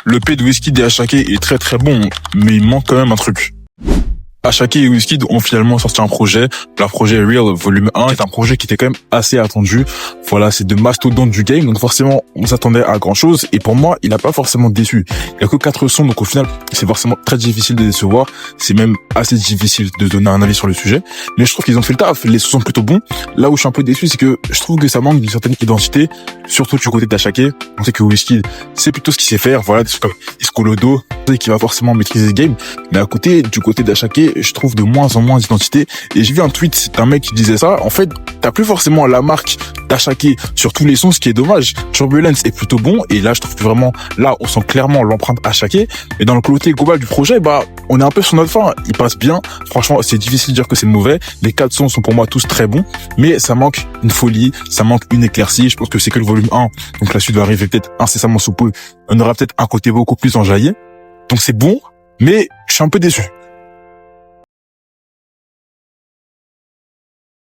Le P de Wizkid et Asake est très très bon, mais il manque quand même un truc. Asake et Wizkid ont finalement sorti un projet. Leur projet Real Volume 1 est un projet qui était quand même assez attendu. Voilà, c'est de mastodonte du game, donc forcément on s'attendait à grand chose. Et pour moi, il a pas forcément déçu. Il y a que 4 sons, donc au final c'est forcément très difficile de décevoir. C'est même assez difficile de donner un avis sur le sujet. Mais je trouve qu'ils ont fait le taf. Les sons sont plutôt bons. Là où je suis un peu déçu, c'est que je trouve que ça manque d'une certaine identité, surtout du côté d'Asake. On sait que Wizkid, c'est plutôt ce qu'il sait faire. Voilà, des trucs comme Iscolodo, qui va forcément maîtriser le game. Mais à côté, du côté d'Asake, je trouve de moins en moins d'identité. Et j'ai vu un tweet d'un mec qui disait ça. En fait, t'as plus forcément la marque d'Asake sur tous les sons, ce qui est dommage. Turbulence est plutôt bon. Et là, je trouve que vraiment, là, on sent clairement l'empreinte Asake. Et dans le côté global du projet, on est un peu sur notre fin. Il passe bien. Franchement, c'est difficile de dire que c'est mauvais. Les 4 sons sont pour moi tous très bons. Mais ça manque une folie. Ça manque une éclaircie. Je pense que c'est que le volume 1. Donc la suite va arriver peut-être incessamment sous peu. On aura peut-être un côté beaucoup plus enjaillé. Donc c'est bon. Mais je suis un peu déçu.